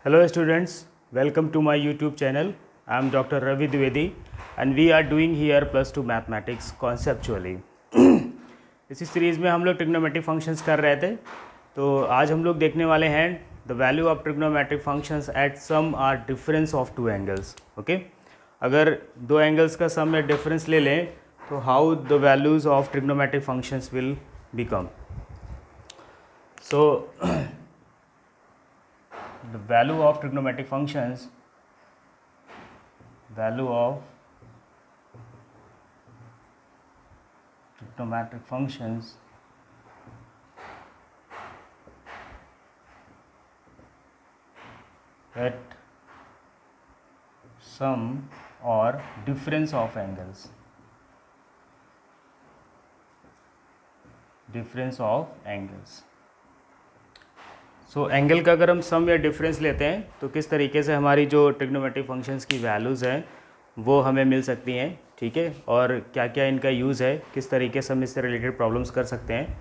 Hello students, welcome to my YouTube channel. I am Dr. Ravi Dwivedi and we are doing here plus 2 mathematics conceptually. इसी series में हम लोग trigonometric functions कर रहे थे, तो आज हम लोग देखने वाले हैं the value of trigonometric functions at sum or difference of two angles. Okay, अगर दो एंगल्स का सम या डिफरेंस ले लें तो how the values of trigonometric functions will become. So the value of trigonometric functions at sum or difference of angles. So angle का अगर हम सम या डिफरेंस लेते हैं तो किस तरीके से हमारी जो ट्रिग्नोमेट्रिक फंक्शंस की वैल्यूज़ हैं वो हमें मिल सकती हैं. ठीक है, और क्या क्या इनका यूज़ है, किस तरीके से हम इससे रिलेटेड प्रॉब्लम्स कर सकते हैं.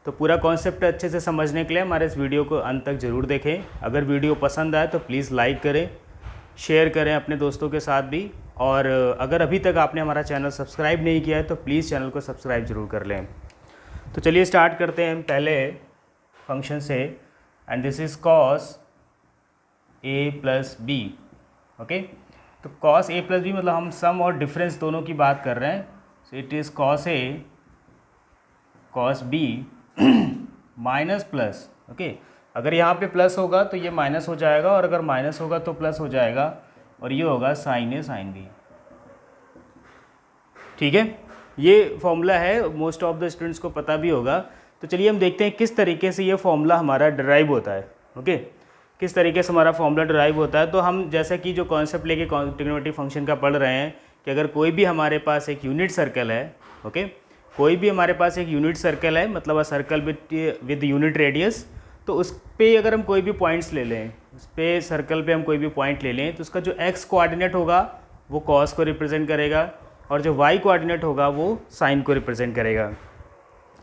तो पूरा कॉन्सेप्ट अच्छे से समझने के लिए हमारे इस वीडियो को अंत तक ज़रूर देखें. अगर वीडियो पसंद आए तो प्लीज़ लाइक करें, शेयर करें अपने दोस्तों के साथ भी, और अगर अभी तक आपने हमारा चैनल सब्सक्राइब नहीं किया है तो प्लीज़ चैनल को सब्सक्राइब ज़रूर कर लें. तो चलिए स्टार्ट करते हैं पहले फंक्शन से. And this is cos a plus B. Okay, तो cos a प्लस बी मतलब हम सम और डिफरेंस दोनों की बात कर रहे हैं. So it is cos a cos b minus plus. Okay, अगर यहाँ पे प्लस होगा तो ये माइनस हो जाएगा, और अगर माइनस होगा तो प्लस हो जाएगा, और ये होगा साइन a साइन b. ठीक है, ये फॉर्मूला है, मोस्ट ऑफ द स्टूडेंट्स को पता भी होगा. तो चलिए हम देखते हैं किस तरीके से ये फॉर्मूला हमारा डिराइव होता है. ओके, किस तरीके से हमारा फॉर्मूला डिराइव होता है. तो हम जैसा कि जो कॉन्सेप्ट लेके ट्रिग्नोमेट्रिक फंक्शन का पढ़ रहे हैं कि अगर कोई भी हमारे पास एक यूनिट सर्कल है, ओके, कोई भी हमारे पास एक यूनिट सर्कल है, मतलब a circle with unit radius, तो उस पर अगर हम कोई भी पॉइंट्स ले लें, उस पर सर्कल पे हम कोई भी पॉइंट ले लें, तो उसका जो एक्स कोऑर्डिनेट होगा वो कॉस को रिप्रेजेंट करेगा, और जो वाई कोऑर्डिनेट होगा वो साइन को रिप्रेजेंट करेगा.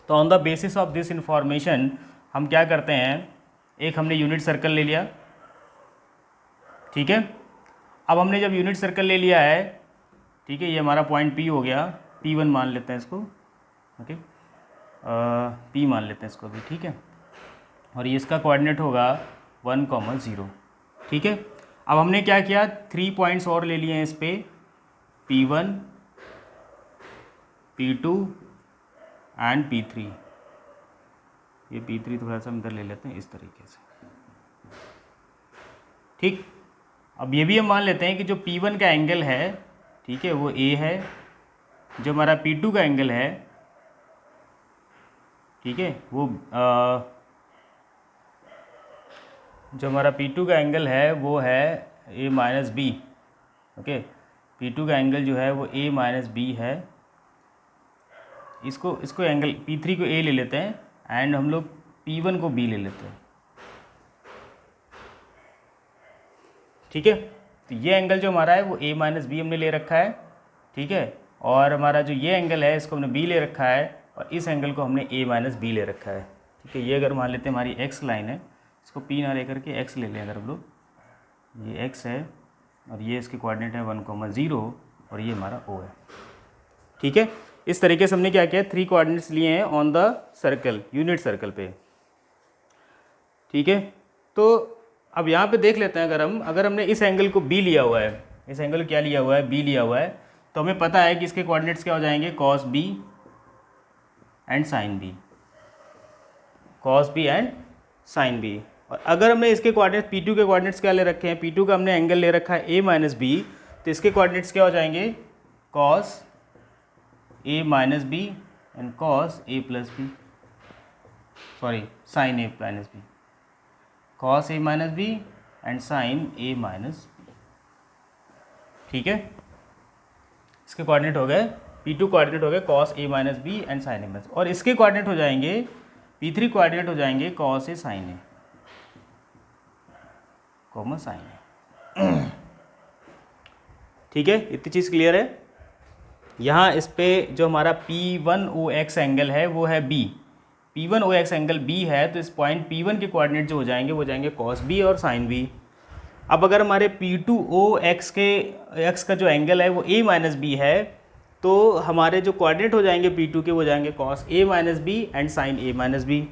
तो on the basis of this information हम क्या करते हैं, एक हमने यूनिट सर्कल ले लिया. ठीक है, अब हमने जब यूनिट सर्कल ले लिया है, ठीक है, ये हमारा पॉइंट P हो गया, P1 मान लेते हैं इसको. ओके, P मान लेते हैं इसको भी. ठीक है, और ये इसका कोऑर्डिनेट होगा 1,0. ठीक है, अब हमने क्या किया, 3 पॉइंट्स और ले लिए हैं इस पे, P1 P2 एंड P3. ये P3 थोड़ा सा हम इधर ले लेते हैं इस तरीके से. ठीक, अब ये भी हम मान लेते हैं कि जो P1 का एंगल है, ठीक है, वो A है. जो हमारा P2 का एंगल है, ठीक है, वो जो हमारा P2 का एंगल है वो है A minus B. Okay, P2 का एंगल जो है वो A माइनस बी है. इसको एंगल P3 को A ले लेते हैं, एंड हम लोग P1 को B ले लेते हैं. ठीक है, तो ये एंगल जो हमारा है वो A माइनस बी हमने ले रखा है. ठीक है, और हमारा जो ये एंगल है इसको हमने B ले रखा है, और इस एंगल को हमने A माइनस बी ले रखा है. ठीक है, ये अगर मान लेते हैं हमारी X लाइन है, इसको P ना लेकर के X ले लें अगर हम लोग, ये X है, और ये इसके कोऑर्डिनेट है 1,0, और ये हमारा O है. ठीक है, इस तरीके से हमने क्या किया, 3 कोऑर्डिनेट्स लिए हैं on the circle, unit circle पे. ठीक है, तो अब यहाँ पे देख लेते हैं, अगर हमने इस एंगल को B लिया हुआ है, इस एंगल को क्या लिया हुआ है, B लिया हुआ है, तो हमें पता है कि इसके कोऑर्डिनेट्स क्या हो जाएंगे, cos B and sin B, cos B and sin B. और अगर हमने इसके कोऑर्डिनेट्स P2 के कोऑर्डिनेट्स क्या ले रखे हैं, P2 का हमने एंगल ले रखा है A माइनस बी, तो इसके कोऑर्डिनेट्स क्या हो जाएंगे, cos A minus B and cos A plus B, sorry sin A minus B, cos A minus B and sin A minus B. ठीक है, इसके कोऑर्डिनेट हो गए, P2 कोऑर्डिनेट हो गए cos A minus B and sin A minus, और इसके coordinate हो जाएंगे, P3 कोऑर्डिनेट हो जाएंगे cos A sin A comma sin A. ठीक है, इतनी चीज़ क्लियर है. यहाँ इस पे जो हमारा P1OX एंगल है वो है B, P1OX एंगल B है, तो इस पॉइंट P1 के कोऑर्डिनेट जो हो जाएंगे वो जाएंगे cos B और sin B. अब अगर हमारे P2O x का जो एंगल है वो a माइनस बी है, तो हमारे जो कोऑर्डिनेट हो जाएंगे P2 के वो जाएंगे cos a minus B and sin a minus B.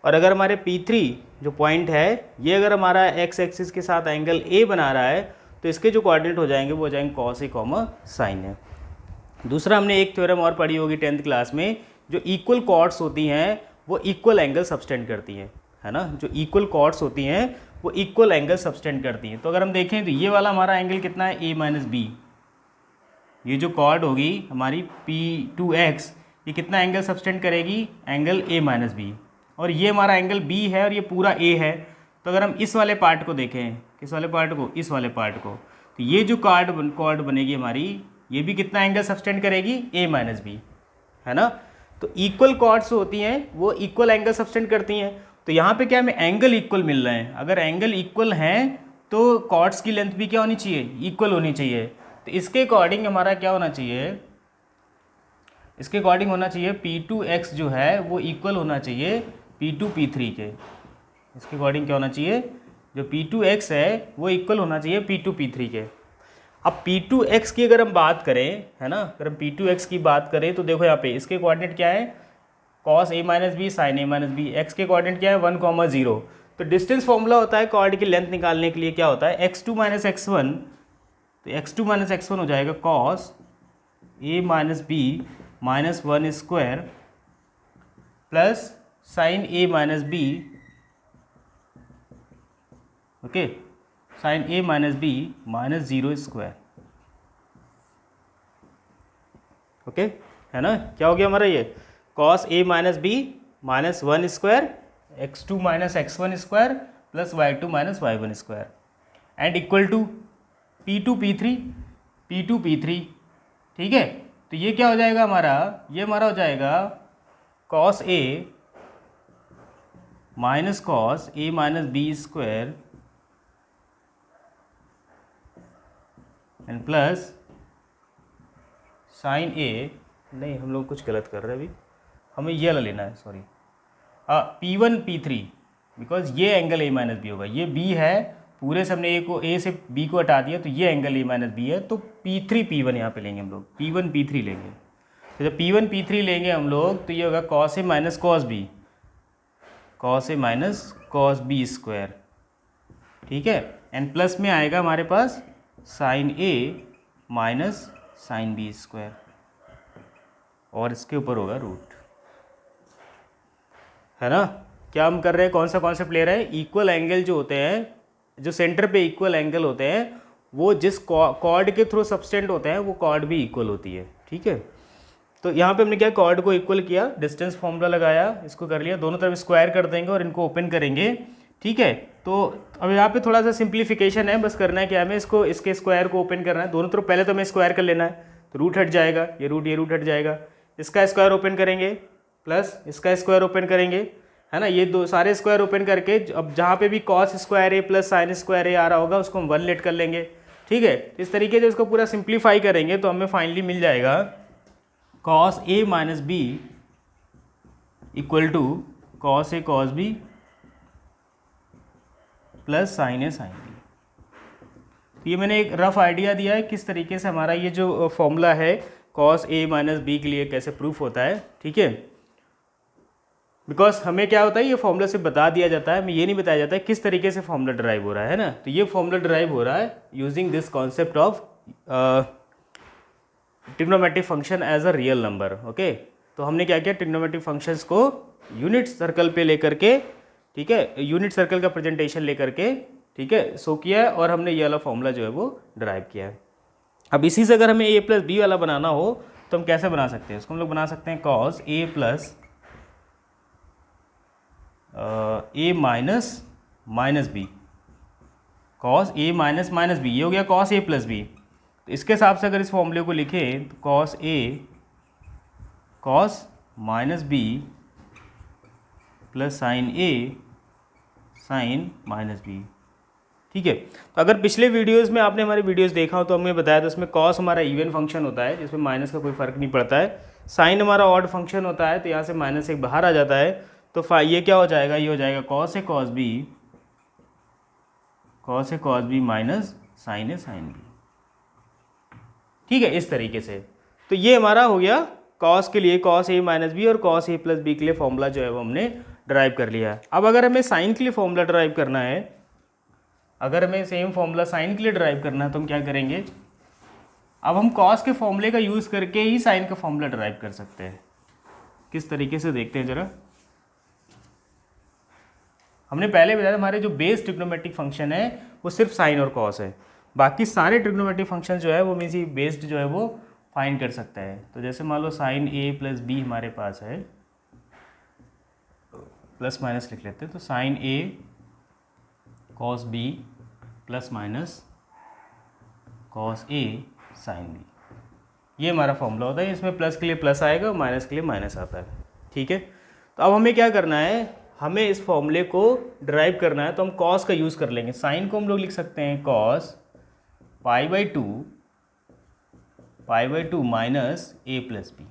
और अगर हमारे P3 जो पॉइंट है ये अगर हमारा x एक्सिस के साथ एंगल a बना रहा है, तो इसके जो कोऑर्डिनेट हो जाएंगे वो हो जाएंगे cos a sin a। दूसरा हमने एक थ्योरम और पढ़ी होगी 10th क्लास में, जो इक्वल कॉर्ड्स होती हैं वो इक्वल एंगल सबटेंड करती हैं, है ना। जो इक्वल कॉर्ड्स होती हैं वो इक्वल एंगल सबटेंड करती हैं। तो अगर हम देखें तो ये वाला हमारा एंगल कितना है, a माइनस बी। ये जो कॉर्ड होगी हमारी P2x, ये कितना एंगल सबटेंड करेगी, एंगल a माइनस बी। और ये हमारा एंगल b है और ये पूरा a है। तो अगर हम इस वाले पार्ट को देखें, किस वाले पार्ट को, इस वाले पार्ट को, तो ये जो कॉर्ड बनेगी हमारी, ये भी कितना एंगल सबटेंड करेगी, a माइनस बी, है ना। तो इक्वल कॉर्ड्स होती हैं वो इक्वल एंगल सबटेंड करती हैं। तो यहाँ पे क्या हमें एंगल इक्वल मिल रहे हैं। अगर एंगल इक्वल हैं तो कॉर्ड्स की लेंथ भी क्या होनी चाहिए, इक्वल होनी चाहिए। तो इसके अकॉर्डिंग हमारा क्या होना चाहिए, इसके अकॉर्डिंग होना चाहिए P2x जो है वो इक्वल होना चाहिए P2 P3 के। इसके अकॉर्डिंग क्या होना चाहिए, जो P2x है वो इक्वल होना चाहिए P2 P3 के। अब P2x की अगर हम बात करें, है ना, अगर हम P2x की बात करें तो देखो यहाँ पे इसके कोऑर्डिनेट क्या है, cos a minus B sin a minus B. X के कोऑर्डिनेट क्या है, 1, 0। तो डिस्टेंस फॉर्मूला होता है कॉर्ड की लेंथ निकालने के लिए, क्या होता है, x2 माइनस x1। तो x2 माइनस x1 हो जाएगा cos a minus B minus 1 square plus sin a minus B, okay, sin a minus B minus 0 square, okay, है ना। क्या हो गया हमारा ये, cos a minus B minus 1 square x2 minus x1 square plus y2 minus y1 square and equal to P2 P3, ठीक है। तो ये क्या हो जाएगा हमारा, ये हमारा हो जाएगा cos a minus cos a minus B square and plus sine a, नहीं हम लोग कुछ गलत कर रहे हैं अभी, हमें ये वाला लेना है, सॉरी, P1 P3, बिकॉज ये एंगल a माइनस बी होगा। ये b है, पूरे से हमने a से b को हटा दिया, तो ये एंगल a माइनस बी है। तो P3 P1 यहाँ पे लेंगे हम लोग, P1 P3 लेंगे। तो जब P1 P3 लेंगे हम लोग तो ये होगा cos a minus cos b, cos a minus cos b square, ठीक है, एंड प्लस में आएगा हमारे पास sine a minus sine B square, और इसके ऊपर होगा रूट, है ना। क्या हम कर रहे हैं, कौन सा कॉन्सेप्ट ले रहे हैं, इक्वल एंगल जो होते हैं, जो सेंटर पे इक्वल एंगल होते हैं, वो जिस कॉर्ड के थ्रू सबटेंड होते हैं वो कॉर्ड भी इक्वल होती है, ठीक है। तो यहाँ पे हमने क्या, कॉर्ड को इक्वल किया, डिस्टेंस फॉर्मूला लगाया, इसको कर लिया, दोनों तरफ स्क्वायर कर देंगे और इनको ओपन करेंगे, ठीक है। तो अब यहाँ पे थोड़ा सा सिंप्लीफिकेशन है, बस करना है क्या हमें, इसको, इसके स्क्वायर को ओपन करना है दोनों तरफ। पहले तो हमें स्क्वायर कर लेना है, तो रूट हट जाएगा, ये रूट हट जाएगा, इसका स्क्वायर ओपन करेंगे प्लस इसका स्क्वायर ओपन करेंगे, है ना। ये दो सारे स्क्वायर ओपन करके अब जहाँ पे भी cos square a plus sine square a आ रहा होगा उसको हम 1 लेट कर लेंगे, ठीक है। इस तरीके से इसको पूरा सिंप्लीफाई करेंगे तो हमें फाइनली मिल जाएगा cos a minus B equal to cos a cos b plus sine a sine b। ये मैंने एक रफ आइडिया दिया है किस तरीके से हमारा ये जो फॉर्मूला है cos a माइनस बी के लिए कैसे प्रूफ होता है, ठीक है। बिकॉज हमें क्या होता है, ये फॉर्मूला से बता दिया जाता है, हमें ये नहीं बताया जाता है किस तरीके से फॉर्मूला ड्राइव हो रहा है ना। तो ये फॉर्मूला ड्राइव हो रहा है using this concept of trigonometric function as a real number, okay. तो हमने क्या किया, ट्रिग्नोमेट्रिक फंक्शंस को यूनिट सर्कल पे लेकर के, ठीक है, यूनिट सर्कल का प्रेजेंटेशन लेकर के, ठीक है, शो किया है, और हमने ये वाला फॉर्मूला जो है वो ड्राइव किया है। अब इसी से अगर हमें a प्लस बी वाला बनाना हो तो हम कैसे बना सकते हैं, इसको हम लोग बना सकते हैं cos a plus a minus minus B, cos a minus minus B, ये हो गया cos a प्लस बी। तो इसके हिसाब से अगर इस फॉर्मूले को लिखें तो cos a cos minus B plus sine a sine minus B, ठीक है। तो अगर पिछले वीडियोस में आपने हमारे वीडियोस देखा हो तो हमने बताया था उसमें cos हमारा इवन फंक्शन होता है जिसमें माइनस का कोई फर्क नहीं पड़ता है, साइन हमारा ऑड फंक्शन होता है, तो यहाँ से माइनस एक बाहर आ जाता है, तो ये क्या हो जाएगा, ये हो जाएगा cos a cos b cos A cos B minus sine A sine B. ठीक है, इस तरीके से। तो ये हमारा हो गया कॉस के लिए, कॉस ए माइनस बी और कॉस ए प्लस बी के लिए फॉर्मूला जो है वो हमने ड्राइव कर लिया है। अब अगर हमें साइन के लिए फॉर्मूला ड्राइव करना है, अगर हमें सेम फॉर्मूला साइन के लिए ड्राइव करना है तो हम क्या करेंगे, अब हम कॉस के फॉर्मूले का यूज़ करके ही साइन का फॉर्मूला ड्राइव कर सकते हैं। किस तरीके से देखते हैं ज़रा। हमने पहले बताया हमारे जो बेस ट्रिग्नोमेट्रिक फंक्शन है वो सिर्फ साइन और कॉस है, बाकी सारे ट्रिग्नोमेट्रिक फंक्शन जो है वो मीन्स बेस्ड जो है वो फाइंड कर सकता है। तो जैसे मान लो साइन ए प्लस बी हमारे पास है, प्लस माइनस लिख लेते हैं, तो sine A cos B plus minus cos A sine B, ये हमारा फॉर्मूला होता है। इसमें प्लस के लिए प्लस आएगा, माइनस के लिए माइनस आता है। ठीक है, तो अब हमें क्या करना है, हमें इस फॉर्मूले को ड्राइव करना है, तो हम कॉस का यूज़ कर लेंगे। साइन को हम लोग लिख सकते हैं cos pi by two minus A plus B.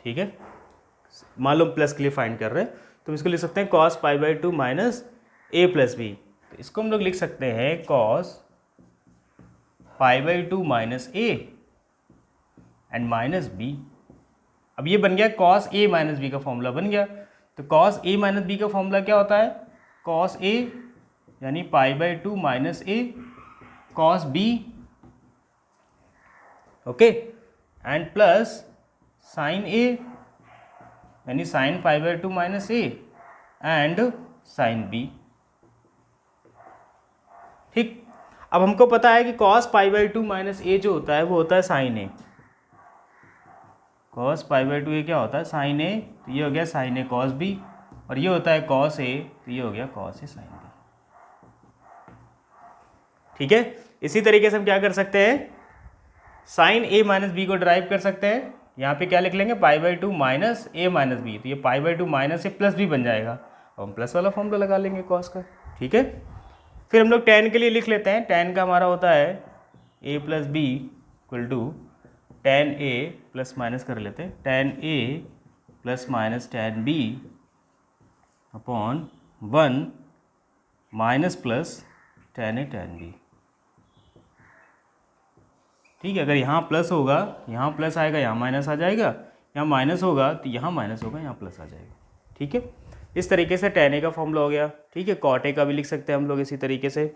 ठीक है, मान लो प्लस के लिए फाइंड कर रहे हैं तो हम इसको लिख सकते हैं cos pi by two minus A plus B. तो इसको हम लोग लिख सकते हैं cos pi by two minus A and minus B. अब ये बन गया कॉस ए माइनस बी का फॉर्मूला बन गया। तो कॉस ए माइनस बी का फॉर्मूला क्या होता है, कॉस ए यानी pi by two minus A cos B, okay, and plus sine A यानी sine pi by two minus A and sine B. ठीक, अब हमको पता है कि cos pi by two minus A जो होता है वो होता है sine A. Cos pi by two ये क्या होता है, साइन ए, तो ये हो गया साइन ए कॉस बी, और ये होता है कॉस ए, तो ये हो गया कॉस ए साइन बी। ठीक है, इसी तरीके से हम क्या कर सकते हैं, साइन ए माइनस बी को ड्राइव कर सकते हैं। यहाँ पे क्या लिख लेंगे, pi by two minus A minus B, तो ये pi by two minus A plus B बन जाएगा, और हम प्लस वाला फॉर्मूला लगा लेंगे कॉस का। ठीक है, फिर हम लोग tan के लिए लिख लेते हैं। tan का हमारा होता है a plus B equal to tan a plus minus कर लेते हैं, tan a plus minus tan b upon 1 minus plus tan a tan b। ठीक है, अगर यहाँ प्लस होगा, यहाँ प्लस आएगा, यहाँ माइनस आ जाएगा, यहाँ माइनस होगा तो यहाँ माइनस होगा, यहाँ प्लस आ जाएगा। ठीक है, इस तरीके से tan a का फॉर्मूला हो गया। ठीक है, cot a का भी लिख सकते हैं हम लोग इसी तरीके से।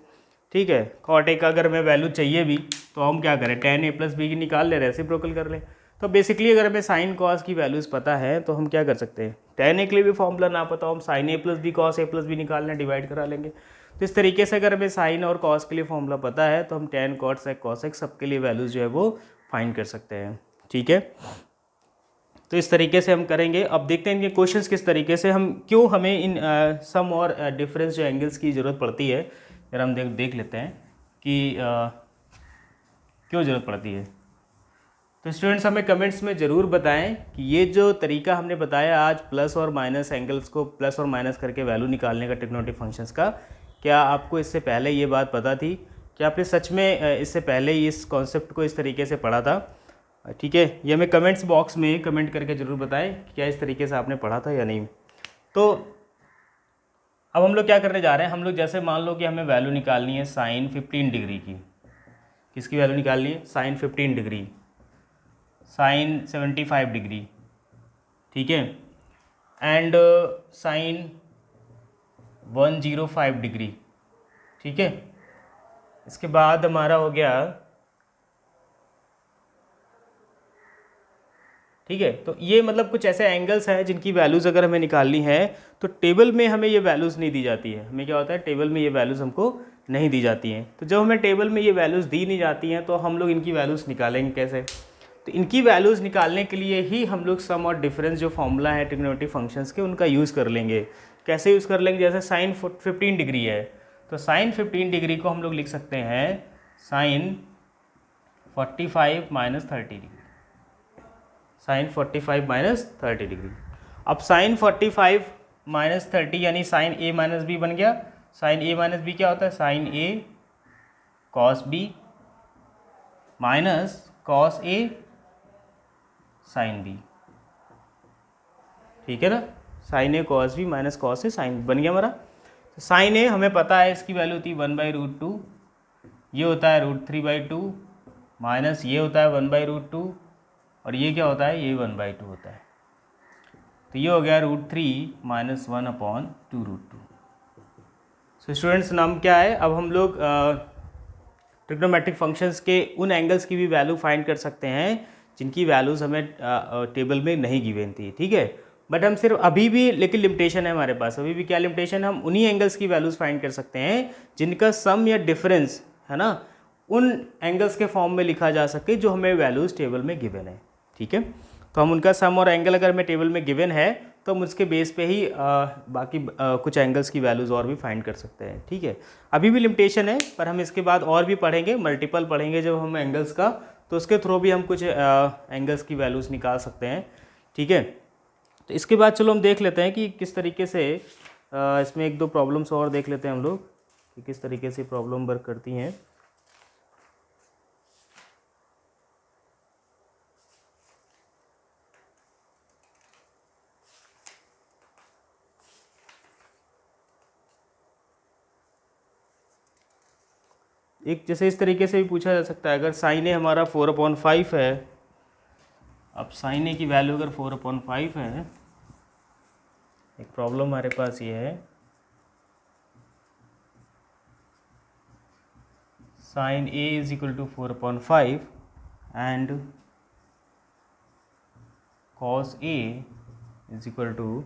ठीक है, cot a का अगर हमें वैल्यू चाहिए भी तो हम क्या करें, tan a प्लस बी की निकाल ले, रेसिप्रोकल कर लें। तो बेसिकली अगर हमें साइन कॉस की वैल्यूज़ पता है तो हम क्या कर सकते हैं, tan a के लिए भी फॉर्मूला ना पता हो, हम sign A plus B cos A plus B निकालना, डिवाइड करा लेंगे। तो इस तरीके से अगर हमें साइन और कॉस के लिए फॉर्मूला पता है तो हम tan cot sec cos x सबके लिए वैल्यूज़ जो है वो फाइंड कर सकते हैं। ठीक है, तो इस तरीके से हम करेंगे। अब देखते हैं इनके क्वेश्चंस किस तरीके से, हम क्यों हमें इन सम और डिफरेंस जो एंगल्स की ज़रूरत पड़ती है, अगर हम देख लेते हैं कि क्यों ज़रूरत पड़ती है। तो स्टूडेंट्स हमें कमेंट्स में ज़रूर बताएं कि ये जो तरीका हमने बताया आज प्लस और माइनस एंगल्स को प्लस और माइनस करके वैल्यू निकालने का ट्रिग्नोमेट्रिक फंक्शंस का, क्या आपको इससे पहले ये बात पता थी, क्या आपने सच में इससे पहले इस कॉन्सेप्ट को इस तरीके से पढ़ा था। ठीक है, ये हमें कमेंट्स बॉक्स में कमेंट करके ज़रूर बताएं कि क्या इस तरीके से आपने पढ़ा था या नहीं। तो अब हम लोग क्या करने जा रहे हैं, हम लोग जैसे मान लो कि हमें वैल्यू निकालनी है साइन 15 डिग्री की। किसकी वैल्यू निकालनी है, साइन 15 डिग्री, साइन 75 डिग्री, ठीक है, एंड साइन 105 डिग्री। ठीक है, इसके बाद हमारा हो गया, ठीक है, तो ये मतलब कुछ ऐसे एंगल्स हैं जिनकी वैल्यूज़ अगर हमें निकालनी है तो टेबल में हमें ये वैल्यूज़ नहीं दी जाती है। हमें क्या होता है, टेबल में ये वैल्यूज़ हमको नहीं दी जाती हैं। तो जब हमें टेबल में ये वैल्यूज़ दी नहीं जाती हैं तो हम लोग इनकी वैल्यूज़ निकालेंगे कैसे। तो इनकी वैल्यूज़ निकालने के लिए ही हम लोग सम और डिफरेंस जो फॉर्मूला है ट्रिग्नोमेट्रिक फंक्शंस के, उनका यूज़ कर लेंगे। कैसे यूज़ कर लेंगे, जैसे साइन 15 डिग्री है तो साइन 15 डिग्री को हम लोग लिख सकते हैं sine 45 minus 30 degree, sine 45 minus 30 degree. अब साइन 45 माइनस 30 यानी साइन ए माइनस बी बन गया। साइन ए माइनस बी क्या होता है, sine A cos B minus cos A sine B. ठीक है ना, sign A cos B minus cos A sign बन गया हमारा। साइन ए हमें पता है इसकी वैल्यू होती है 1/√2, ये होता है √3/2 माइनस ये होता है 1/√2 और ये क्या होता है, ये 1/2 होता है। तो ये हो गया √3 माइनस 1/2√2। सो स्टूडेंट्स नाम क्या है, अब हम लोग ट्रिग्नोमेट्रिक फंक्शंस के उन एंगल्स की भी वैल्यू फाइंड कर सकते हैं जिनकी वैल्यूज़ हमें टेबल में नहीं गिवन थी, ठीक है। बट हम सिर्फ अभी भी, लेकिन लिमिटेशन है हमारे पास, अभी भी क्या लिमिटेशन, हम उन्हीं एंगल्स की वैल्यूज़ फाइंड कर सकते हैं जिनका सम या डिफरेंस है ना उन एंगल्स के फॉर्म में लिखा जा सके जो हमें वैल्यूज़ टेबल में गिवन है, ठीक है। तो हम उनका सम और एंगल अगर हमें टेबल में गिवन है तो हम उसके बेस पे ही बाकी कुछ एंगल्स की वैल्यूज़ और भी फाइंड कर सकते हैं, ठीक है। अभी भी लिमिटेशन है, पर हम इसके बाद और भी पढ़ेंगे, मल्टीपल पढ़ेंगे जब हम एंगल्स का, तो उसके थ्रू भी हम कुछ एंगल्स की वैल्यूज़ निकाल सकते हैं, ठीक है। तो इसके बाद चलो हम देख लेते हैं कि किस तरीके से इसमें एक दो प्रॉब्लम्स और देख लेते हैं हम लोग कि किस तरीके से प्रॉब्लम वर्क करती हैं। एक जैसे इस तरीके से भी पूछा जा सकता है, अगर साइन ए हमारा 4/5 है, अब साइन ए की वैल्यू अगर 4/5 है, एक प्रॉब्लम हमारे पास ये है, sine A is equal to 4/5 and cos A is equal to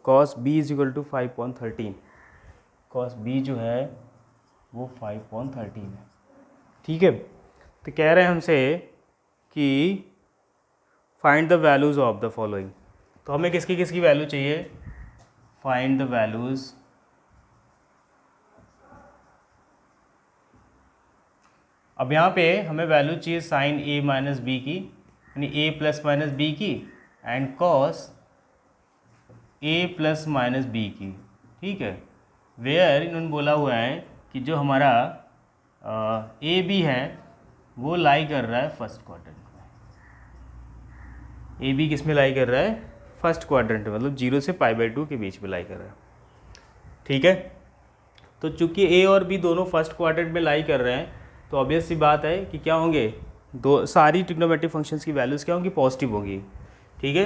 cos B is equal to 5/13। Cos B जो है वो 5/13 है, ठीक है। तो कह रहे हैं हमसे कि find the values of the following. तो हमें किसकी किसकी वैल्यू चाहिए, फाइंड द वैल्यूज़ अब यहाँ पे हमें वैल्यू चाहिए साइन ए माइनस बी की, यानी ए प्लस माइनस बी की, and cos A plus minus B की, ठीक है। वेयर इन्होंने बोला हुआ है कि जो हमारा ए बी है वो लाई कर रहा है फर्स्ट क्वाड्रेंट में। ए बी किस में लाई कर रहा है, फर्स्ट क्वाड्रेंट में, मतलब 0 से π/2 के बीच में लाई कर रहा है, ठीक है। तो चूंकि ए और बी दोनों फर्स्ट क्वाड्रेंट में लाई कर रहे हैं तो ऑब्वियस सी बात है कि क्या होंगे, दो सारी ट्रिग्नोमेट्रिक फंक्शंस की वैल्यूज़ क्या होंगी, पॉजिटिव होंगी, ठीक है।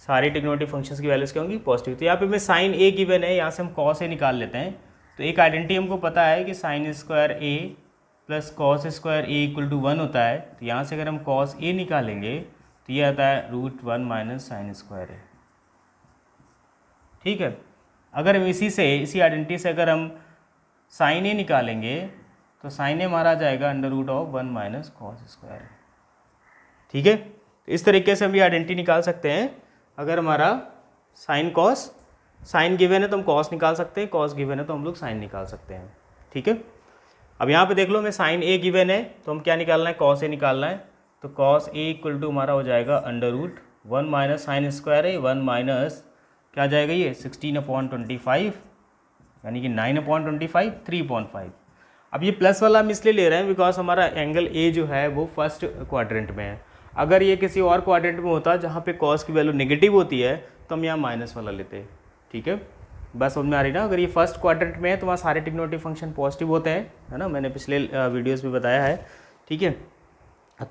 सारी ट्रिग्नोमेट्रिक फंक्शंस की वैल्यूज़ क्या होंगी, पॉजिटिव। तो यहाँ पे मैं साइन ए गिवन है, यहाँ से हम कॉस ए निकाल लेते हैं। तो एक आइडेंटिटी हमको पता है कि sine square A plus cos square A equal to 1 होता है। तो यहाँ से अगर हम कॉस ए निकालेंगे तो ये आता है √1 माइनस साइन स्क्वायर ए, ठीक है। अगर हम इसी आइडेंटिटी से अगर हम साइन ए निकालेंगे तो साइन ए हमारा आ जाएगा √1 माइनस कॉस स्क्वायर ए, ठीक है। तो इस तरीके से हम ये आइडेंटिटी निकाल सकते हैं। अगर हमारा साइन गिवन है तो हम कॉस निकाल सकते हैं, कॉस गिवन है तो हम लोग साइन निकाल सकते हैं, ठीक है। अब यहाँ पे देख लो, मैं साइन ए गिवन है तो हम क्या निकालना है, कॉस ए निकालना है। तो कॉस ए इक्वल टू हमारा हो जाएगा √1 माइनस साइन स्क्वायर ए, 1 माइनस क्या जाएगा ये 16/25, यानी कि 9/25, 3/5। अब ये प्लस वाला हम इसलिए ले रहे हैं बिकॉज हमारा एंगल ए जो है वो फर्स्ट क्वाड्रेंट में है। अगर ये किसी और क्वाड्रेंट में होता जहाँ पे कॉस की वैल्यू नेगेटिव होती है तो हम यहाँ माइनस वाला लेते, ठीक है। बस समझ में आ रही ना, अगर ये फर्स्ट क्वाड्रेंट में है तो वहाँ सारे ट्रिग्नोमेट्रिक फंक्शन पॉजिटिव होते हैं, है ना, मैंने पिछले वीडियोस में बताया है, ठीक है।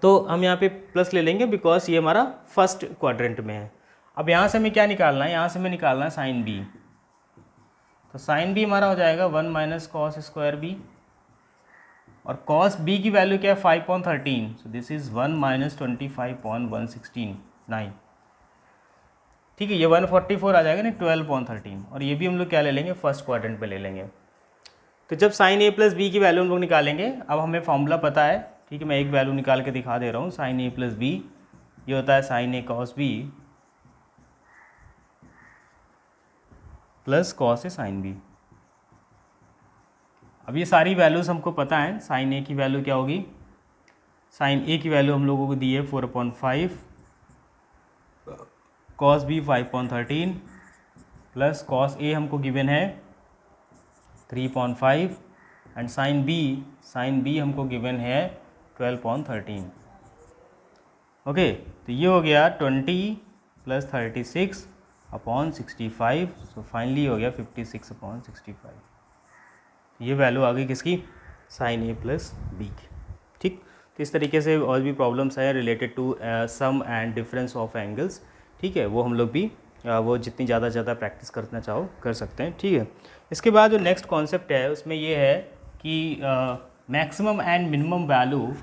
तो हम यहाँ पे प्लस ले लेंगे बिकॉज ये हमारा फर्स्ट क्वाड्रेंट में है। अब यहाँ से हमें क्या निकालना है, यहाँ से हमें निकालना है साइन बी। तो साइन बी हमारा हो जाएगा 1 माइनस कॉस स्क्वायर बी, और कॉस बी की वैल्यू क्या है 5/13, सो दिस इज 1 माइनस 25/169, ठीक है। ये 144 आ जाएगा ना 12/13, और ये भी हम लोग क्या ले लेंगे, फर्स्ट क्वाड्रेंट पे ले लेंगे। तो जब साइन ए प्लस बी की वैल्यू हम लोग निकालेंगे, अब हमें फॉर्मूला पता है, ठीक है। मैं एक वैल्यू निकाल के दिखा दे रहा हूँ, साइन ए प्लस बी ये होता है sine A cos B plus cos A sine B. अब ये सारी वैल्यूज़ हमको पता है। साइन ए की वैल्यू क्या होगी, साइन ए की वैल्यू हम लोगों को दी है 4/5, कॉस बी 5/13 प्लस कॉस ए हमको गिवन है 3/5 एंड साइन बी हमको गिवन है 12/13। ओके, तो ये हो गया 20 प्लस 36 अपॉन 65, सो फाइनली हो गया 56/65। ये वैल्यू आ गई किसकी, साइन ए प्लस बी की। ठीक, तो इस तरीके से और भी प्रॉब्लम्स है related to sum and difference of angles. ठीक है, वो हम लोग भी वो जितनी ज़्यादा प्रैक्टिस करना चाहो कर सकते हैं। ठीक है, इसके बाद जो नेक्स्ट कॉन्सेप्ट है उसमें ये है कि maximum and minimum value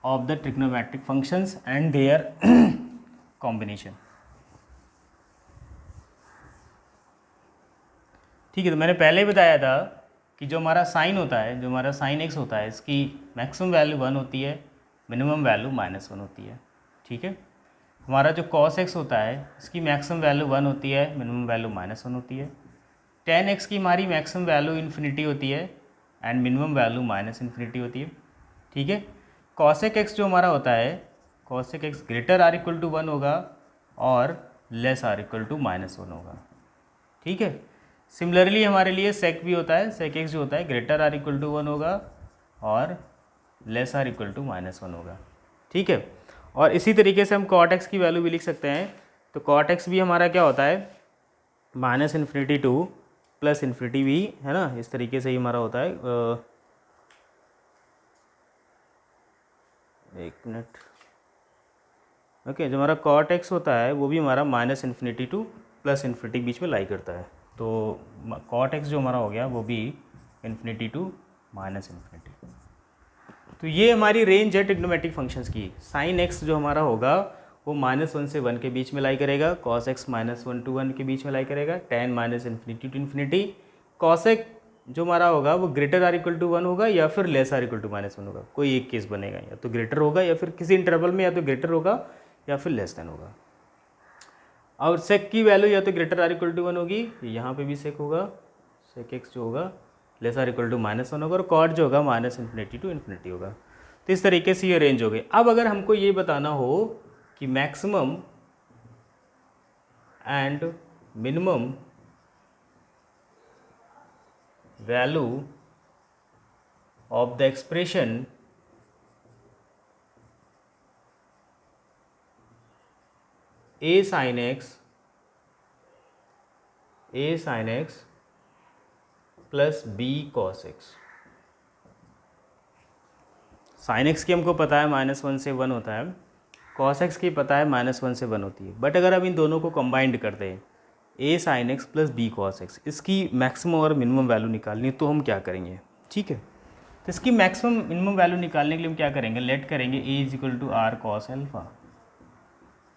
of the trigonometric functions and there combination. ठीक है, तो मैंने पहले ही बताया था कि जो हमारा साइन होता है, जो हमारा साइन एक्स होता है, इसकी मैक्सिमम वैल्यू 1 होती है, मिनिमम वैल्यू -1 होती है। ठीक है, हमारा जो कॉस एक्स होता है इसकी मैक्सिमम वैल्यू 1 होती है, मिनिमम वैल्यू -1 होती है। tan एक्स की हमारी मैक्सिमम वैल्यू इन्फिनिटी होती है एंड मिनिमम वैल्यू -इन्फिनिटी होती है। ठीक है, कॉसेक एक्स जो हमारा होता है, cosec x greater or equal to 1 होगा और लेस आर इक्वल टू -1 होगा। ठीक है, सिमिलरली हमारे लिए सेक भी होता है, सेक एक्स जो होता है ग्रेटर आर इक्वल टू 1 होगा और लेस आर इक्वल टू -1 होगा। ठीक है, और इसी तरीके से हम कॉट एक्स की वैल्यू भी लिख सकते हैं। तो कॉट एक्स भी हमारा क्या होता है, -इन्फिनिटी टू +इन्फिनिटी भी, है ना, इस तरीके से ही हमारा होता है। एक मिनट, ओके, जो हमारा कॉट एक्स होता है वो भी हमारा -इन्फिनिटी टू +इन्फिनिटी बीच में लाई करता है। तो कॉट एक्स जो हमारा हो गया वो भी इन्फिनिटी टू -इन्फिनिटी। तो ये हमारी रेंज है ट्रिग्नोमेट्रिक फंक्शंस की। साइन एक्स जो हमारा होगा वो -1 से 1 के बीच में लाई करेगा, कॉस एक्स -1 to 1 के बीच में लाई करेगा, tan -infinity to infinity. Cosec जो हमारा होगा वो ग्रेटर आर इक्वल टू 1 होगा या फिर लेस आर इक्वल टू -1 होगा। कोई एक केस बनेगा, या तो ग्रेटर होगा या फिर किसी इंटरवल में या तो ग्रेटर होगा या फिर लेस देन होगा। और सेक की वैल्यू या तो ग्रेटर आर इक्वल टू 1 होगी, यहाँ पे भी सेक होगा, सेक एक्स जो होगा लेस आर इक्वल टू -1 होगा, और कॉट जो होगा -इन्फिनिटी टू इन्फिनिटी होगा। तो इस तरीके से ये रेंज हो गई। अब अगर हमको ये बताना हो कि maximum and minimum value of the expression a sin x plus b cos x। Sine x की हमको पता है -1 से 1 होता है, cos x की पता है -1 से 1 होती है। बट अगर हम इन दोनों को कंबाइंड करते हैं, a sin x plus b cos x, इसकी मैक्सिमम और मिनिमम वैल्यू निकालनी है, तो हम क्या करेंगे। ठीक है, तो इसकी मैक्सिमम मिनिमम वैल्यू निकालने के लिए हम क्या करेंगे, लेट करेंगे a is equal to R cos alpha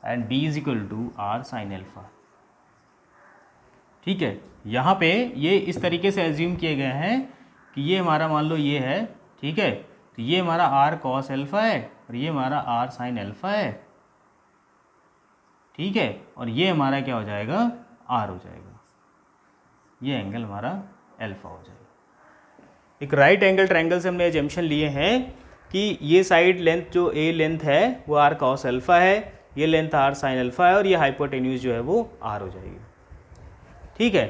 and b is equal to R sine alpha. ठीक है, यहाँ पे ये इस तरीके से एज्यूम किए गए हैं कि ये हमारा मान लो ये है। ठीक है, तो ये हमारा आर कॉस एल्फा है और ये हमारा आर साइन एल्फा है। ठीक है, और ये हमारा क्या हो जाएगा, आर हो जाएगा। ये एंगल हमारा एल्फा हो जाएगा। एक राइट एंगल ट्रायंगल से हमने एजम्पशन लिए हैं कि ये साइड लेंथ जो ए लेंथ है वो आर कॉस एल्फा है, ये लेंथ आर साइन एल्फा है, और ये हाइपोटेन्यूज जो है वो आर हो जाएगी। ठीक है,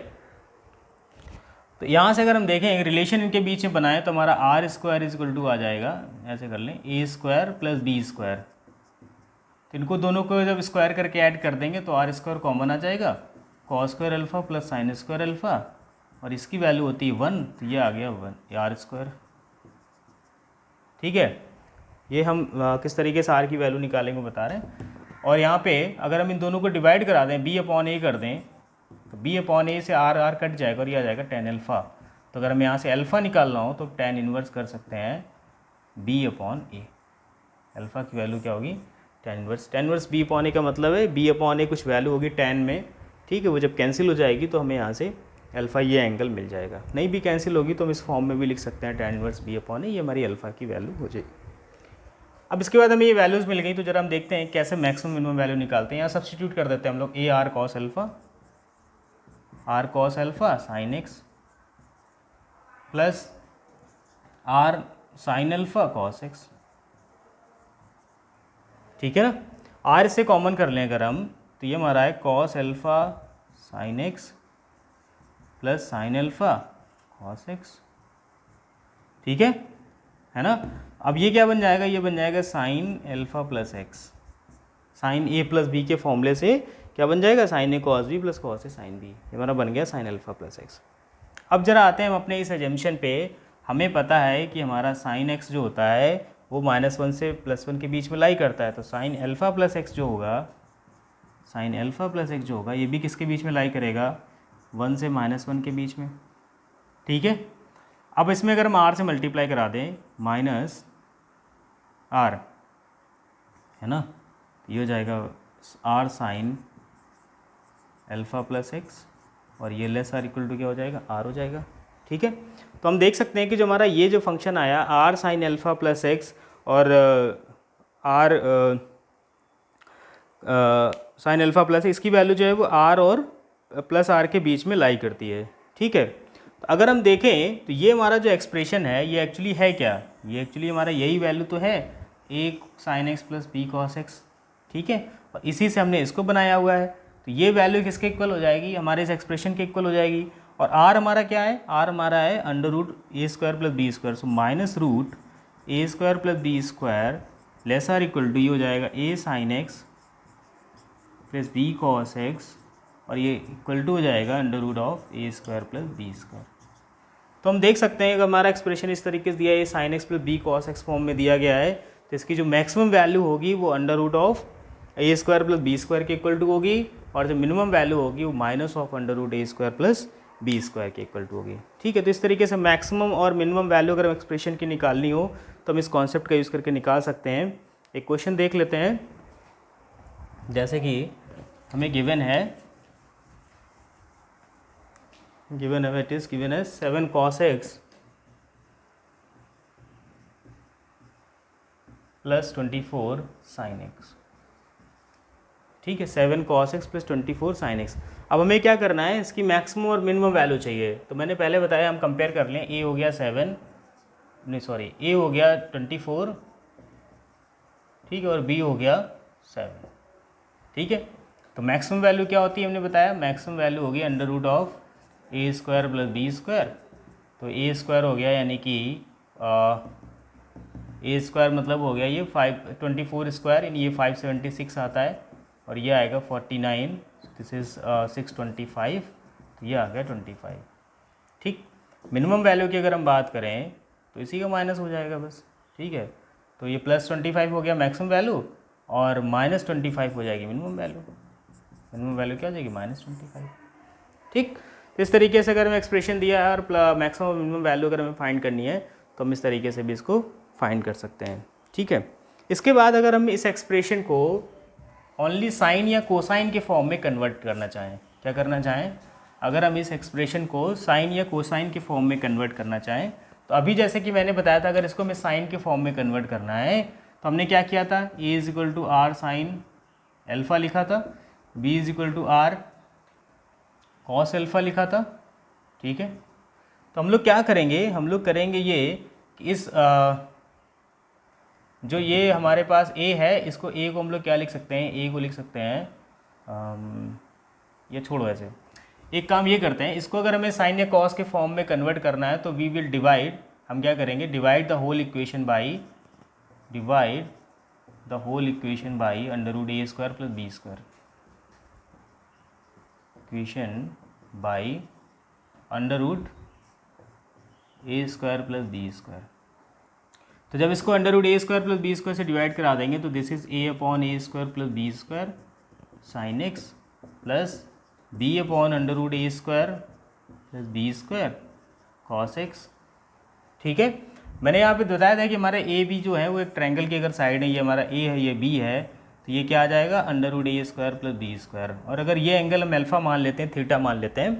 तो यहाँ से अगर हम देखें एक रिलेशन इनके बीच में बनाएं तो हमारा R square is equal to आ जाएगा, ऐसे कर लें, A square plus B square. तो इनको दोनों को जब स्क्वायर करके ऐड कर देंगे तो आर स्क्वायर कॉमन आ जाएगा, cos square alpha plus sine square alpha, और इसकी वैल्यू होती है 1, तो ये आ गया 1 आर स्क्वायर। ठीक है, ये हम किस तरीके से आर की वैल्यू निकालेंगे बता रहे हैं। और यहाँ पे अगर हम इन दोनों को डिवाइड करा दें, बी अपॉन ए कर दें, तो b अपॉन ए से आर कट जाएगा और ये आ जाएगा tan अल्फ़ा। तो अगर हम यहाँ से अल्फ़ा निकालना हो तो tan इनवर्स कर सकते हैं b अपॉन ए। अल्फ़ा की वैल्यू क्या होगी, tan इनवर्स b अपॉन ए का मतलब है b अपॉन ए कुछ वैल्यू होगी tan में। ठीक है, वो जब कैंसिल हो जाएगी तो हमें यहाँ से अल्फ़ा ये एंगल मिल जाएगा। नहीं भी कैंसिल होगी तो हम इस फॉर्म में भी लिख सकते हैं tan इनवर्स b अपॉन ए, ये हमारी अल्फ़ा की वैल्यू हो जाएगी। अब इसके बाद हमें ये वैल्यूज़ मिल गई, तो जरा हम देखते हैं कैसे मैक्सिमम मिनिमम वैल्यू निकालते हैं। यहाँ सब्सटीट्यूट कर देते हैं हम लोग, A R cos alpha, R cos alpha sine x plus R sine alpha cos x. ठीक है ना, आर से कॉमन कर लें अगर हम, तो ये हमारा है cos alpha sine x plus sign alpha cos x. ठीक है ना। अब ये क्या बन जाएगा, ये बन जाएगा sine alpha plus X, sine A plus B के फॉर्मूले से क्या बन जाएगा, sine A cos B plus cos A sine B, ये हमारा बन गया साइन अल्फा प्लस एक्स। अब जरा आते हैं हम अपने इस एजम्पशन पे, हमें पता है कि हमारा साइन एक्स जो होता है वो -1 से +1 के बीच में लाई करता है, तो साइन अल्फा प्लस एक्स जो होगा, साइन अल्फा प्लस एक्स जो होगा ये भी किसके बीच में लाई करेगा, 1 से -1 के बीच में। ठीक है, अब इसमें अगर हम r से मल्टीप्लाई करा दें माइनस r, है ना, तो ये हो जाएगा r sine alpha plus x, और ये लेस आर इक्वल टू क्या हो जाएगा, r हो जाएगा। ठीक है, तो हम देख सकते हैं कि जो हमारा ये जो फंक्शन आया r sine alpha plus x और r साइन अल्फा प्लस, इसकी वैल्यू जो है वो r और प्लस r के बीच में लाई करती है। ठीक है, तो अगर हम देखें तो ये हमारा जो एक्सप्रेशन है ये एक्चुअली है क्या, ये एक्चुअली हमारा यही वैल्यू तो है, a sine x plus B cos x. ठीक है, और इसी से हमने इसको बनाया हुआ है, तो ये वैल्यू किसके इक्वल हो जाएगी, हमारे इस एक्सप्रेशन के इक्वल हो जाएगी। और r हमारा क्या है, r हमारा है under root A square plus B square, so minus root A square plus B square less or equal to ये हो जाएगा a sine x plus B cos x, और ये इक्वल टू हो जाएगा under root of A square plus B square. तो हम देख सकते हैं कि हमारा एक्सप्रेशन इस तरीके से दिया है, sine x plus B cos x form में दिया गया है, तो इसकी जो मैक्सिमम वैल्यू होगी वो under root of A square plus B square के इक्वल टू होगी, और जो मिनिमम वैल्यू होगी वो minus of under root A square plus B square के इक्वल टू होगी। ठीक है, तो इस तरीके से मैक्सिमम और मिनिमम वैल्यू अगर एक्सप्रेशन की निकालनी हो तो हम इस कॉन्सेप्ट का यूज़ करके निकाल सकते हैं। एक क्वेश्चन देख लेते हैं, जैसे कि हमें गिवन है इट इज़ गिवन है 7 cos x plus 24 sin x। ठीक है, 7 cos x plus 24 sin x। अब हमें क्या करना है, इसकी मैक्सिमम और मिनिमम वैल्यू चाहिए। तो मैंने पहले बताया हम कंपेयर कर लें, a हो गया 7, नहीं सॉरी a हो गया 24, ठीक है, और b हो गया 7। ठीक है, तो मैक्सिमम वैल्यू क्या होती है हमने बताया, मैक्सिमम वैल्यू होगी under root of A square plus B square. तो ए स्क्वायर हो गया यानी कि ए स्क्वायर मतलब हो गया ये 524 स्क्वायर, यानी ये 576 आता है, और ये आएगा 49, दिस इज़ 625, तो ये आ गया 25। ठीक, मिनिमम वैल्यू की अगर हम बात करें तो इसी का माइनस हो जाएगा बस। ठीक है, तो ये प्लस 25 हो गया मैक्सिमम वैल्यू, और माइनस 25 हो जाएगी मिनिमम वैल्यू। मिनिमम वैल्यू क्या हो जाएगी, -25। ठीक, तो इस तरीके से अगर हमें एक्सप्रेशन दिया है और मैक्सिमम और मिनिमम वैल्यू अगर हमें फाइंड करनी है तो हम इस तरीके से भी इसको फाइंड कर सकते हैं। ठीक है, इसके बाद अगर हम इस एक्सप्रेशन को ओनली साइन या कोसाइन के फॉर्म में कन्वर्ट करना चाहें, क्या करना चाहें, अगर हम इस एक्सप्रेशन को साइन या कोसाइन के फॉर्म में कन्वर्ट करना चाहें, तो अभी जैसे कि मैंने बताया था अगर इसको हमें साइन के फॉर्म में कन्वर्ट करना है तो हमने क्या किया था, a is equal to R sine alpha लिखा था, b is equal to R cos alpha लिखा था। ठीक है, तो हम लोग क्या करेंगे, हम लोग करेंगे ये कि इस जो ये हमारे पास a है, इसको a को हम लोग क्या लिख सकते हैं, a को लिख सकते हैं ये छोड़ो, ऐसे एक काम ये करते हैं, इसको अगर हमें साइन या कॉस के फॉर्म में कन्वर्ट करना है तो वी विल डिवाइड, हम क्या करेंगे, divide the whole equation by under root A square plus B square, equation by under root A square plus B square. तो जब इसको अंडर रूट ए स्क्वायर प्लस बी स्क्वायर से डिवाइड करा देंगे तो this is a upon A square plus B square sine x plus b upon under root A square plus B square cos x. ठीक है, मैंने यहाँ पे बताया था कि हमारा ए बी जो है वो एक ट्रायंगल की अगर साइड है, ये हमारा ए है ये बी है, तो ये क्या आ जाएगा अंडर रूट ए स्क्वायर प्लस बी स्क्वायर। और अगर ये एंगल हम अल्फा मान लेते हैं, थीटा मान लेते हैं,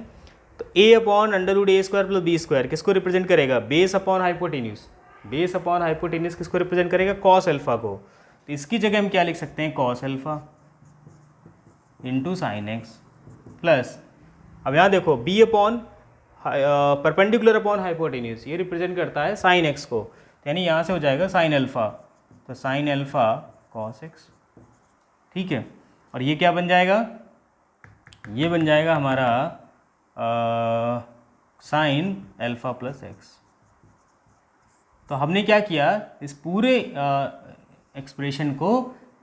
तो a upon under root A square plus B square किसको रिप्रेजेंट करेगा, base upon hypotenuse, base upon hypotenuse किसको रिप्रेजेंट करेगा, कॉस अल्फा को। तो इसकी जगह हम क्या लिख सकते हैं, cos alpha into sine x plus, अब यहाँ देखो b upon perpendicular upon hypotenuse, ये रिप्रेजेंट करता है साइन एक्स को, यानी यहाँ से हो जाएगा साइन अल्फा, तो साइन अल्फा कॉस एक्स। ठीक है, और ये क्या बन जाएगा, ये बन जाएगा हमारा साइन अल्फा प्लस एक्स। तो हमने क्या किया, इस पूरे एक्सप्रेशन को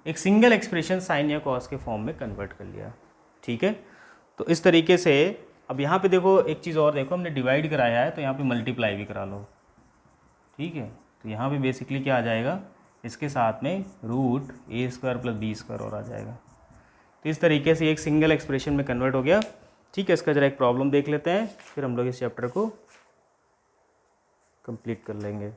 एक सिंगल एक्सप्रेशन साइन या कॉस के फॉर्म में कन्वर्ट कर लिया। ठीक है। तो इस तरीके से अब यहाँ पे देखो एक चीज़ और देखो, हमने डिवाइड कराया है तो यहाँ पे मल्टीप्लाई भी करा लो, ठीक है। तो यहाँ पे बेसिकली क्या आ जाएगा, इसके साथ में रूट ए स्क्वायर प्लस बी स्क्वायर और आ जाएगा। तो इस तरीके से एक सिंगल एक्सप्रेशन में कन्वर्ट हो गया, ठीक है। इसका जरा एक प्रॉब्लम देख लेते हैं, फिर हम लोग इस चैप्टर को कंप्लीट कर लेंगे।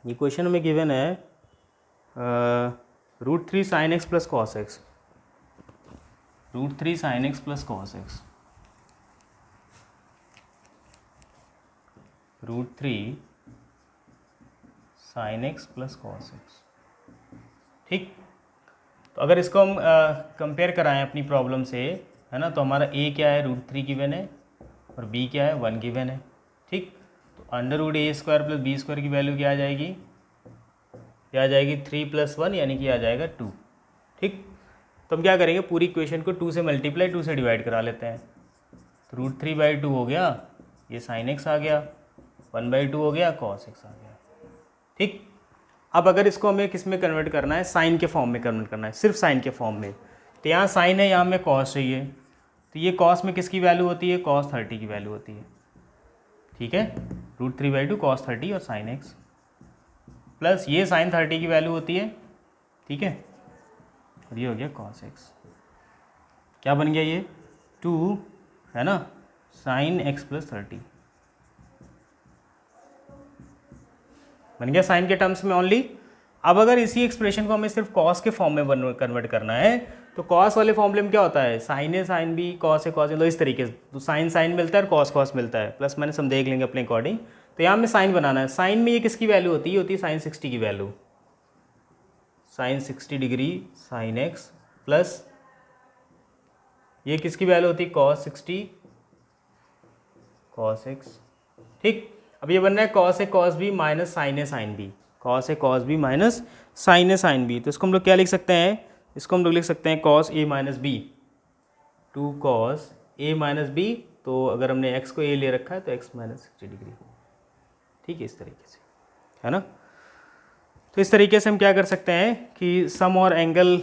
ये क्वेश्चन में गिवन है √3 sin x plus cos x, √3 sin x plus cos x, √3 sin x plus cos x, ठीक। तो अगर इसको हम कंपेयर कराएं अपनी प्रॉब्लम से, है ना, तो हमारा a क्या है, √3 गिवन है और b क्या है, 1 गिवन है, ठीक। तो √a square plus B square की वैल्यू क्या आ जाएगी, क्या आ जाएगी 3 + 1 यानी कि आ जाएगा 2, ठीक। तो हम क्या करेंगे, पूरी इक्वेशन को 2 से मल्टीप्लाई 2 से डिवाइड करा लेते हैं। तो √3/2 हो गया, ये sin x आ गया, 1/2 हो गया, cos x आ गया, ठीक। अब अगर इसको हमें किस में कन्वर्ट करना है, साइन के फॉर्म में कन्वर्ट करना है, सिर्फ साइन के फॉर्म में। तो यहाँ साइन है, यहाँ में cos चाहिए, तो ये cos में किसकी वैल्यू होती है, cos 30 की वैल्यू होती है, ठीक है। √3/2 cos 30 और sin x प्लस ये sin 30 की वैल्यू होती है, ठीक है, और ये हो गया cos x। क्या बन गया ये 2, है ना, sin x प्लस 30 बन गया साइन के टर्म्स में ओनली। अब अगर इसी एक्सप्रेशन को हमें सिर्फ cos के फॉर्म में कन्वर्ट करना है, तो cos वाले फॉर्मूले में क्या होता है, sin A sin B cos A cos A, इस तरीके से। तो sin मिलता है और cos मिलता है, प्लस माइनस हम देख लेंगे अपने अकॉर्डिंग। तो यहाँ में साइन बनाना है, साइन में ये किसकी वैल्यू होती है, ये होती है sin 60 की value, sin 60 degree sin x plus ये किसकी वैल्यू होती है, cos 60 cos x, ठीक। अब ये बन रहा है cos A cos B minus sin A sin B, cos A cos B minus sin A sin B। तो इसको हम लोग क्या लिख सकते हैं, इसको हम लोग लिख सकते हैं cos A minus B, 2 cos A minus B। तो अगर हमने x को A ले रखा है तो x माइनस 60 डिग्री, ठीक है, इस तरीके से, है ना। तो इस तरीके से हम क्या कर सकते हैं कि सम और एंगल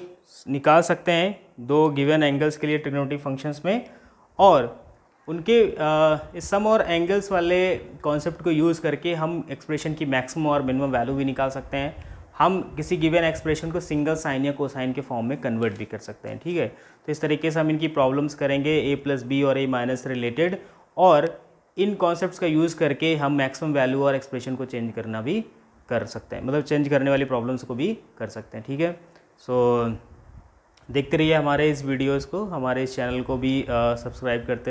निकाल सकते हैं दो गिवन एंगल्स के लिए ट्रिग्नोमेट्रिक फंक्शंस में, और उनके इस सम और एंगल्स वाले कॉन्सेप्ट को यूज़ करके हम एक्सप्रेशन की मैक्सिमम और मिनिमम वैल्यू भी निकाल सकते हैं। हम किसी गिवन एक्सप्रेशन को सिंगल साइन या कोसाइन के फॉर्म में कन्वर्ट भी कर सकते हैं, ठीक है। तो इस तरीके से हम इनकी प्रॉब्लम्स करेंगे a प्लस बी और a माइनस रिलेटेड, और इन कॉन्सेप्ट्स का यूज़ करके हम मैक्सिमम वैल्यू और एक्सप्रेशन को चेंज करना भी कर सकते हैं, मतलब चेंज करने वाली प्रॉब्लम्स को भी कर सकते हैं, ठीक है। सो देखते रहिए हमारे इस वीडियोज़ को, हमारे इस चैनल को भी सब्सक्राइब करते